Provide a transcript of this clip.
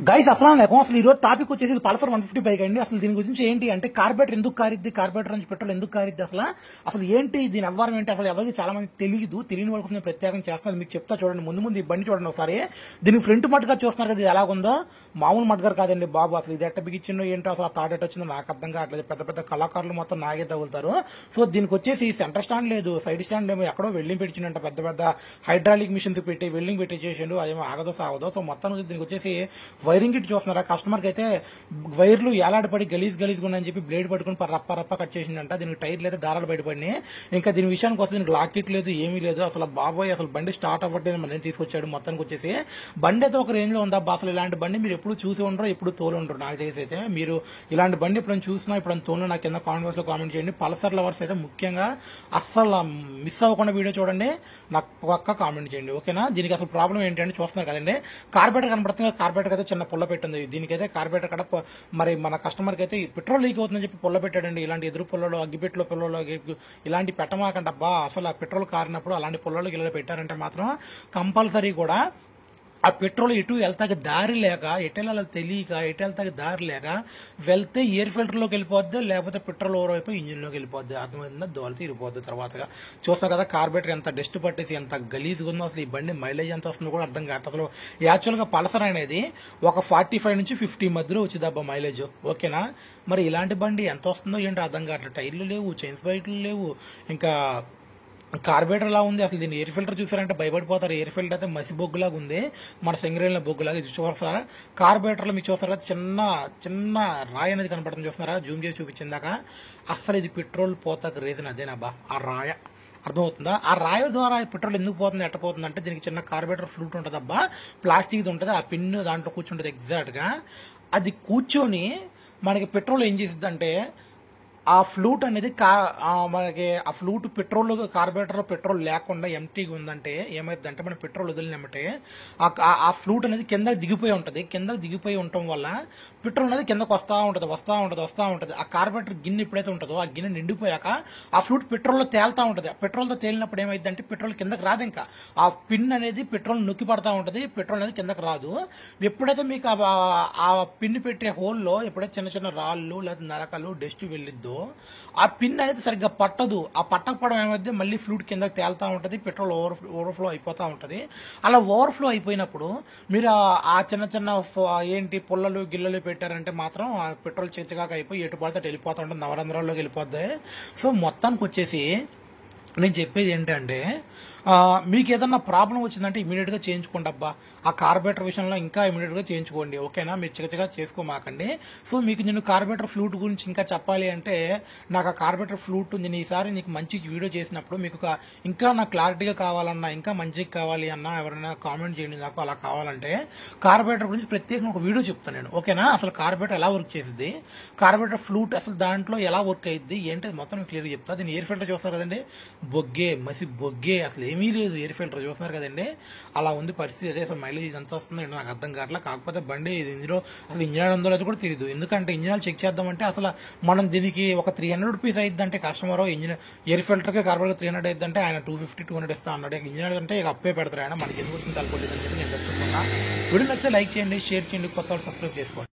Guys అసలు ఈ రోజు టాపిక్ వచ్చేసి పల్సర్ 150 బైక్ అండి. అసలు దీని గురించి ఏంటి అంటే కార్బేటర్ ఎందుకు కారిద్ది, కార్బేటర్ నుంచి పెట్రోల్ ఎందుకు కారిద్ది, అసలు ఏంటి దీని వ్యవహారం ఏంటి, అసలు ఎవరికి చాలా మంది తెలియని వాళ్ళకి నేను ప్రత్యేకం చేస్తాను, మీకు చెప్తా చూడండి. ముందు ఈ బండి చూడండి ఒకసారి. దీనికి ఫ్రంట్ మట్గారు చూస్తున్నారు కదా, ఇది ఎలాగుందో మామూలు మట్గారు కాదండి బాబు. అసలు ఇది ఎట్ట బిగించిందో ఏంటో, అసలు ఆ తాడు ఎట్ట వచ్చిందో నాకు అర్థం కావట్లేదు. పెద్ద పెద్ద కళాకారులు మొత్తం నాగే తగులుతారు. సో దీనికి వచ్చేసి సెంటర్ స్టాండ్ లేదు, సైడ్ స్టాండ్ ఏమో ఎక్కడో వెల్డింగ్ పెట్టించిందంట, పెద్ద పెద్ద హైడ్రాలిక్ మిషన్స్ పెట్టి వెల్డింగ్ పెట్టి చేసిండు, అదేమో ఆగదో సాగదో. సో మొత్తం దీనికి వచ్చేసి వైరింగ్ కిట్ చూస్తున్నారా, కస్టమర్ కి అయితే వైర్లు ఏలాడపడి గలీజ్ ఉన్నాయని చెప్పి బ్లేడ్ పట్టుకుని రప్ప కట్ చేసిందంట. దీనికి టైర్లు అయితే దారాలు బయటపడినాయి. ఇంకా దీని విషయానికి వస్తే దీనికి లాక్ కిట్ లేదు, ఏమీ లేదు. అసలు బాబోయ్ అసలు బండి స్టార్ట్ అవ్వట్లేదు, మన తీసుకొచ్చాడు. మొత్తానికి వచ్చేసి బండి అయితే ఒక రేంజ్ లో ఉందా. అసలు ఇలాంటి బండి మీరు ఎప్పుడు చూసి ఉండరు, ఎప్పుడు తోలు ఉండరు. నాకు తెలిసి అయితే మీరు ఇలాంటి బండి ఎప్పుడైనా చూసినా ఇప్పుడు తోలు నాకు కింద కామెంట్స్ లో కామెంట్ చేయండి. పల్సర్ లవర్స్ అయితే ముఖ్యంగా అస్సలు మిస్ అవ్వకుండా వీడియో చూడండి, నాకు పక్క కామెంట్ చేయండి, ఓకేనా. దీనికి అసలు ప్రాబ్లం ఏంటంటే చూస్తున్నారు కదండి, కార్బేటర్ కనబడుతుంది. కార్బేటర్ అయితే చిన్న పుల్ల పెట్టింది. దీనికైతే కార్బేటర్ కడ మరి మన కస్టమర్ కి అయితే పెట్రోల్ లీక్ అవుతుందని చెప్పి పుల్ల పెట్టాడండి. ఇలాంటి ఎదురు పుల్లలో, అగ్గిపెట్లో పుల్లలో ఇలాంటి పెట్టమాకంట అబ్బా. అసలు ఆ పెట్రోల్ కారినప్పుడు అలాంటి పుల్లలు గిల్ల పెట్టారంటే మాత్రం కంపల్సరీ కూడా ఆ పెట్రోల్ ఎటు వెళ్తాక దారి లేక, ఎటెళ్ళాలో తెలియక, ఎటు వెళ్తాక దారి లేక వెళ్తే ఎయిర్ ఫిల్టర్లోకి వెళ్ళిపోద్ది, లేకపోతే పెట్రోల్ ఓవర్ అయిపోయి ఇంజిన్లోకి వెళ్ళిపోద్ది. అర్థమైందా, దోల తీరిపోద్ది. తర్వాతగా చూస్తారు కదా కార్బేటర్ ఎంత డస్ట్ పట్టేసి ఎంత గలీజ్గా ఉందో. అసలు ఈ బండి మైలేజ్ ఎంత వస్తుందో కూడా అర్థం కాదు. అసలు యాక్చువల్గా పల్సర్ అనేది ఒక 45 నుంచి 50 మధ్యలో వచ్చింది అబ్బా మైలేజ్, ఓకేనా. మరి ఇలాంటి బండి ఎంత వస్తుందో ఏంటో అర్థం కావట్లేదు. టైర్లు లేవు, చైన్స్ బైట్లు లేవు, ఇంకా కార్బేటర్ లా ఉంది. అసలు దీన్ని ఎయిర్ ఫిల్టర్ చూసారంటే భయపడిపోతారు. ఎయిర్ ఫిల్టర్ అయితే మసి బొగ్గులాగా ఉంది, మన సింగరేళ్ళ బొగ్గులాగా. చూస్తారా కార్బేటర్లో మీకు చూస్తారా చిన్న రాయి అనేది కనపడుతుంది, చూస్తున్నారా జూమ్ చేసి చూపించిందాక. అసలు ఇది పెట్రోల్ పోతాక రీజన్ అదేనాబా, ఆ రాయ. అర్థమవుతుందా, ఆ రాయి ద్వారా పెట్రోల్ ఎందుకు పోతుంది, ఎట్టపోతుంది అంటే దీనికి చిన్న కార్బేటర్ ఫ్లూట్ ఉంటుంది అబ్బా, ప్లాస్టిక్ ఉంటుంది. ఆ పిన్ దాంట్లో కూర్చుంటుంది ఎగ్జాక్ట్ గా. అది కూర్చొని మనకి పెట్రోల్ ఏం చేసిద్ది అంటే ఆ ఫ్లూట్ అనేది మనకి ఆ ఫ్లూట్ పెట్రోల్ కార్బోరేటర్ పెట్రోల్ లేకుండా ఎంటీగా ఉందంటే ఏమైందంటే మనం పెట్రోల్ వదిలినామంటే ఆ ఫ్లూట్ అనేది కింద దిగిపోయి ఉంటుంది. కింద దిగిపోయి ఉండటం వల్ల పెట్రోల్ అనేది కిందకు వస్తూ ఉంటుంది. ఆ కార్బోరేటర్ గిన్నె ఎప్పుడైతే ఉంటుందో ఆ గిన్నె నిండిపోయాక ఆ ఫ్లూట్ పెట్రోల్లో తేలుతా ఉంటుంది. పెట్రోల్తో తేలినప్పుడు ఏమైందంటే పెట్రోల్ కిందకి రాదు. ఇంకా ఆ పిన్ అనేది పెట్రోల్ నొక్కి పడతా ఉంటుంది, పెట్రోల్ అనేది కిందకి రాదు. ఎప్పుడైతే మీకు ఆ పిన్ పెట్టే హోల్లో ఎప్పుడైతే చిన్న చిన్న రాళ్ళు లేదా నరకలు డస్ట్ వెళ్ళిద్దో ఆ పిన్ అనేది సరిగ్గా పట్టదు. ఆ పట్టకపోవడం ఏమైతే మళ్ళీ ఫ్లూట్ కిందకి తేలుతా ఉంటుంది, పెట్రోల్ ఓవర్ఫ్లో అయిపోతా ఉంటుంది. అలా ఓవర్ఫ్లో అయిపోయినప్పుడు మీరు ఆ చిన్న ఏంటి పుల్లలు గిల్లలు పెట్టారంటే మాత్రం ఆ పెట్రోల్ చిచ్చగాక అయిపోయి ఎటు పడితే వెళ్ళిపోతూ ఉంటుంది, నవరంధ్రాల్లోకి వెళ్ళిపోద్ది. సో మొత్తానికి వచ్చేసి నేను చెప్పేది ఏంటంటే మీకు ఏదన్నా ప్రాబ్లం వచ్చిందంటే ఇమీడియట్ గా చేయించుకోండి అబ్బా. ఆ కార్బేటర్ విషయంలో ఇంకా ఇమీడియట్ గా చేయించుకోండి, ఓకేనా. మీరు చికచిగా చేసుకోమాకండి. సో మీకు నేను కార్బేటర్ ఫ్లూట్ గురించి ఇంకా చెప్పాలి అంటే నాకు ఆ కార్బేటర్ ఫ్లూట్ నేను ఈసారి నీకు మంచి వీడియో చేసినప్పుడు మీకు ఇంకా నాకు క్లారిటీగా కావాలన్నా, ఇంకా మంచిగా కావాలి అన్నా ఎవరైనా కామెంట్ చేయండి నాకు. అలా కావాలంటే కార్బేటర్ గురించి ప్రత్యేకంగా ఒక వీడియో చెప్తాను నేను, ఓకేనా. అసలు కార్బేటర్ ఎలా వర్క్ చేసింది, కార్బేటర్ ఫ్లూట్ అసలు దాంట్లో ఎలా వర్క్ అయ్యింది ఏంటి మొత్తం క్లియర్గా చెప్తా. దీన్ని ఎయిర్ ఫిల్టర్ చూస్తారు కదండి, మసి బొగ్గే, అసలు ఏమీ లేదు. ఎయిర్ ఫిల్టర్ చూస్తున్నారు కదండి, అలా ఉంది పరిస్థితి. అదే అసలు మైలేజ్ ఎంత వస్తుందో నాకు అర్థం కావట్లేదు. కాకపోతే బండి ఇందులో అసలు ఇంజన్ ఉందో లేదో కూడా తెలియదు. ఎందుకంటే ఇంజన్ చెక్ చేద్దామంటే అసలు మనం దీనికి ఒక 300 రూపీస్ అయిద్దంటే కస్టమర్ ఇంజిన్ ఎయిర్ ఫిల్టర్ కి కార్బోరేటర్ 300 అయిద్దంటే ఆయన 250-200 ఇస్తా అన్నాడు. ఇంజన్ అంటే ఇక అప్పే పెడతారు ఆయన, మనకి ఎందుకు వచ్చింది తలపోలేదు అని చెప్పి నేను చెప్తున్నా. వీడియో నచ్చితే లైక్ చేయండి, షేర్ చేయండి, కొత్త వాళ్ళు సబ్స్క్రైబ్ చేసుకోండి.